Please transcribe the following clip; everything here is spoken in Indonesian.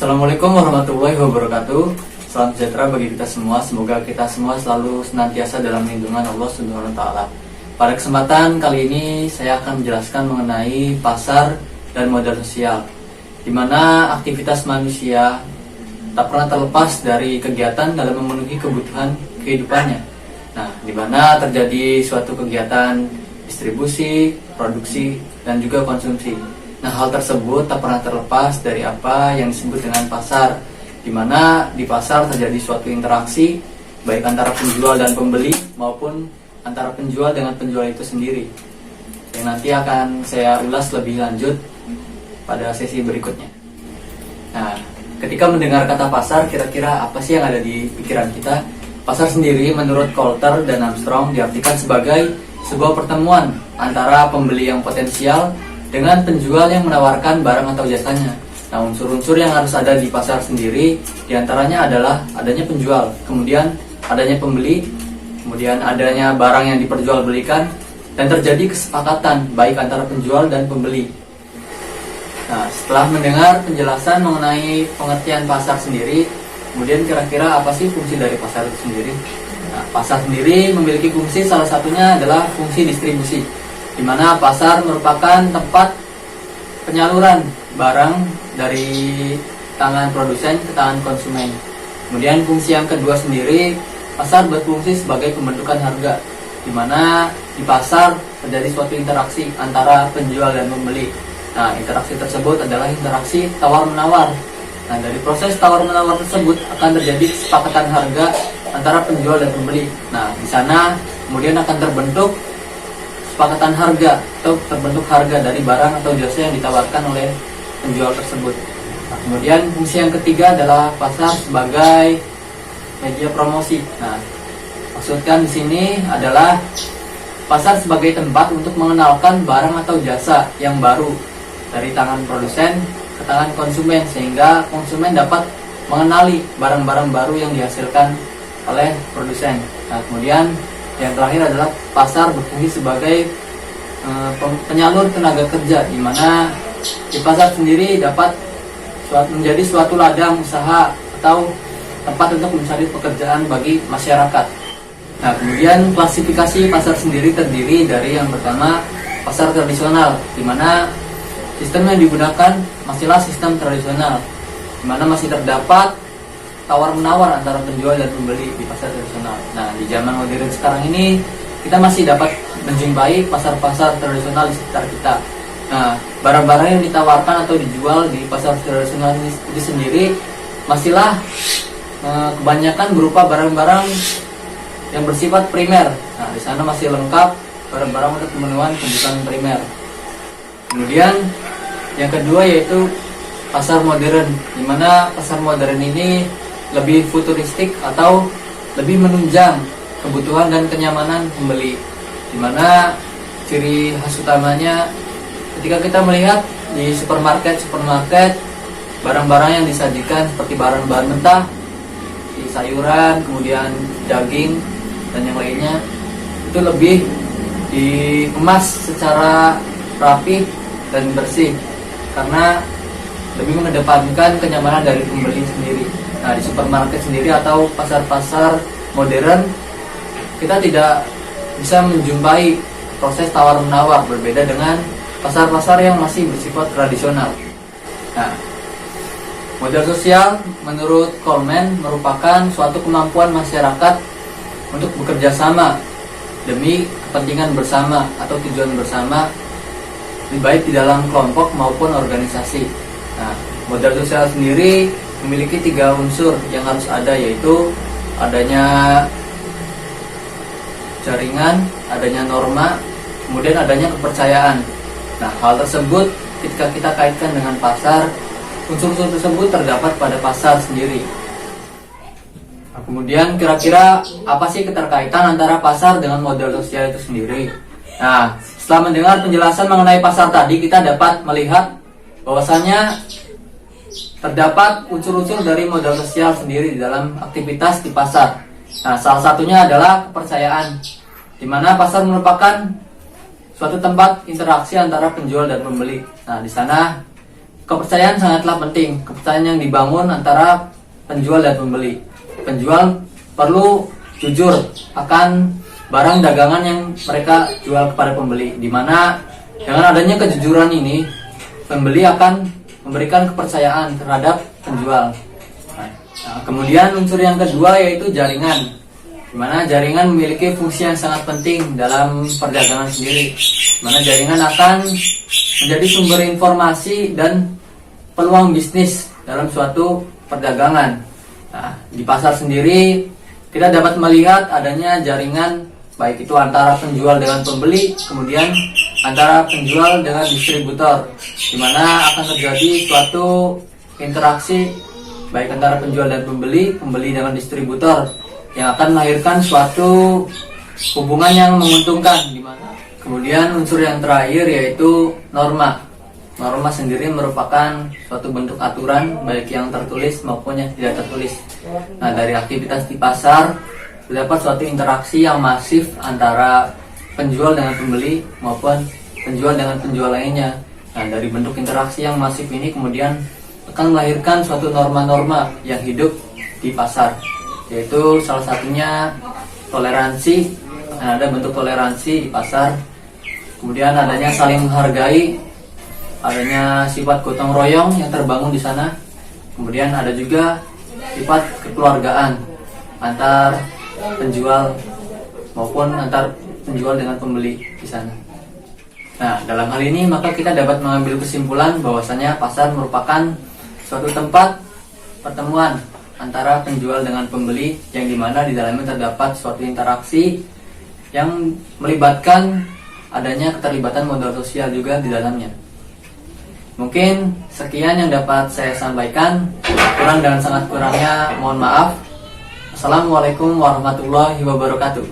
Assalamualaikum warahmatullahi wabarakatuh. Salam sejahtera bagi kita semua. Semoga kita semua selalu senantiasa dalam lindungan Allah Subhanahu wa taala. Pada kesempatan kali ini saya akan menjelaskan mengenai pasar dan modal sosial, di mana aktivitas manusia tak pernah terlepas dari kegiatan dalam memenuhi kebutuhan kehidupannya. Nah, di mana terjadi suatu kegiatan distribusi, produksi, dan juga konsumsi. Nah, hal tersebut tak pernah terlepas dari apa yang disebut dengan pasar, di mana di pasar terjadi suatu interaksi baik antara penjual dan pembeli maupun antara penjual dengan penjual itu sendiri, yang nanti akan saya ulas lebih lanjut pada sesi berikutnya. Nah, ketika mendengar kata pasar, kira-kira apa sih yang ada di pikiran kita? Pasar sendiri menurut Coulter dan Armstrong diartikan sebagai sebuah pertemuan antara pembeli yang potensial dengan penjual yang menawarkan barang atau jasanya. Nah, unsur-unsur yang harus ada di pasar sendiri diantaranya adalah adanya penjual, kemudian adanya pembeli, kemudian adanya barang yang diperjualbelikan, dan terjadi kesepakatan baik antara penjual dan pembeli. Nah, setelah mendengar penjelasan mengenai pengertian pasar sendiri, kemudian kira-kira apa sih fungsi dari pasar itu sendiri? Nah, pasar sendiri memiliki fungsi, salah satunya adalah fungsi distribusi, di mana pasar merupakan tempat penyaluran barang dari tangan produsen ke tangan konsumen. Kemudian fungsi yang kedua sendiri, pasar berfungsi sebagai pembentukan harga, di mana di pasar terjadi suatu interaksi antara penjual dan pembeli. Nah, interaksi tersebut adalah interaksi tawar-menawar. Nah, dari proses tawar-menawar tersebut akan terjadi kesepakatan harga antara penjual dan pembeli. Nah, di sana kemudian akan terbentuk kesepakatan harga atau terbentuk harga dari barang atau jasa yang ditawarkan oleh penjual tersebut. Nah, kemudian fungsi yang ketiga adalah pasar sebagai media promosi. Nah, maksudkan di sini adalah pasar sebagai tempat untuk mengenalkan barang atau jasa yang baru dari tangan produsen ke tangan konsumen, sehingga konsumen dapat mengenali barang-barang baru yang dihasilkan oleh produsen. Nah, kemudian yang terakhir adalah pasar berfungsi sebagai penyalur tenaga kerja, di mana di pasar sendiri dapat menjadi suatu ladang usaha atau tempat untuk mencari pekerjaan bagi masyarakat. Nah, kemudian klasifikasi pasar sendiri terdiri dari yang pertama, pasar tradisional, di mana sistem yang digunakan masihlah sistem tradisional, di mana masih terdapat tawar-menawar antara penjual dan pembeli di pasar tradisional. Nah, di zaman modern sekarang ini kita masih dapat menjumpai pasar-pasar tradisional di sekitar kita. Nah, barang-barang yang ditawarkan atau dijual di pasar tradisional ini sendiri masihlah kebanyakan berupa barang-barang yang bersifat primer. Nah, di sana masih lengkap barang-barang untuk pemenuhan kebutuhan primer. Kemudian yang kedua yaitu pasar modern, di mana pasar modern ini lebih futuristik atau lebih menunjang kebutuhan dan kenyamanan pembeli, di mana ciri khas utamanya ketika kita melihat di supermarket barang-barang yang disajikan seperti bahan-bahan mentah, di sayuran, kemudian daging dan yang lainnya, itu lebih dikemas secara rapi dan bersih karena lebih mengedepankan kenyamanan dari pembeli sendiri. Nah, di supermarket sendiri atau pasar-pasar modern, kita tidak bisa menjumpai proses tawar-menawar, berbeda dengan pasar-pasar yang masih bersifat tradisional. Nah, modal sosial menurut Coleman merupakan suatu kemampuan masyarakat untuk bekerja sama demi kepentingan bersama atau tujuan bersama, baik di dalam kelompok maupun organisasi. Nah, modal sosial sendiri memiliki 3 unsur yang harus ada, yaitu adanya jaringan, adanya norma, kemudian adanya kepercayaan. Nah, hal tersebut ketika kita kaitkan dengan pasar, unsur-unsur tersebut terdapat pada pasar sendiri. Nah, kemudian kira-kira apa sih keterkaitan antara pasar dengan modal sosial itu sendiri? Nah, setelah mendengar penjelasan mengenai pasar tadi, kita dapat melihat bahwasanya terdapat unsur-unsur dari modal sosial sendiri di dalam aktivitas di pasar. Nah, salah satunya adalah kepercayaan, di mana pasar merupakan suatu tempat interaksi antara penjual dan pembeli. Nah, di sana kepercayaan sangatlah penting. Kepercayaan yang dibangun antara penjual dan pembeli. Penjual perlu jujur akan barang dagangan yang mereka jual kepada pembeli, di mana dengan adanya kejujuran ini pembeli akan memberikan kepercayaan terhadap penjual. Nah, kemudian unsur yang kedua yaitu jaringan, di mana jaringan memiliki fungsi yang sangat penting dalam perdagangan sendiri, di mana jaringan akan menjadi sumber informasi dan peluang bisnis dalam suatu perdagangan. Nah, di pasar sendiri kita dapat melihat adanya jaringan, baik itu antara penjual dengan pembeli, kemudian antara penjual dengan distributor, di mana akan terjadi suatu interaksi baik antara penjual dan pembeli, pembeli dengan distributor, yang akan melahirkan suatu hubungan yang menguntungkan. Di mana kemudian unsur yang terakhir yaitu norma. Norma sendiri merupakan suatu bentuk aturan baik yang tertulis maupun yang tidak tertulis. Nah, dari aktivitas di pasar terdapat suatu interaksi yang masif antara penjual dengan pembeli maupun penjual dengan penjual lainnya. Nah, dari bentuk interaksi yang masif ini kemudian akan melahirkan suatu norma-norma yang hidup di pasar, yaitu salah satunya toleransi. Nah, ada bentuk toleransi di pasar, kemudian adanya saling menghargai, adanya sifat gotong royong yang terbangun di sana, kemudian ada juga sifat kekeluargaan antar penjual maupun antar penjual dengan pembeli di sana. Nah, dalam hal ini maka kita dapat mengambil kesimpulan bahwasanya pasar merupakan suatu tempat pertemuan antara penjual dengan pembeli, yang dimana di dalamnya terdapat suatu interaksi yang melibatkan adanya keterlibatan modal sosial juga di dalamnya. Mungkin sekian yang dapat saya sampaikan. Kurang dan sangat kurangnya mohon maaf. Assalamualaikum warahmatullahi wabarakatuh.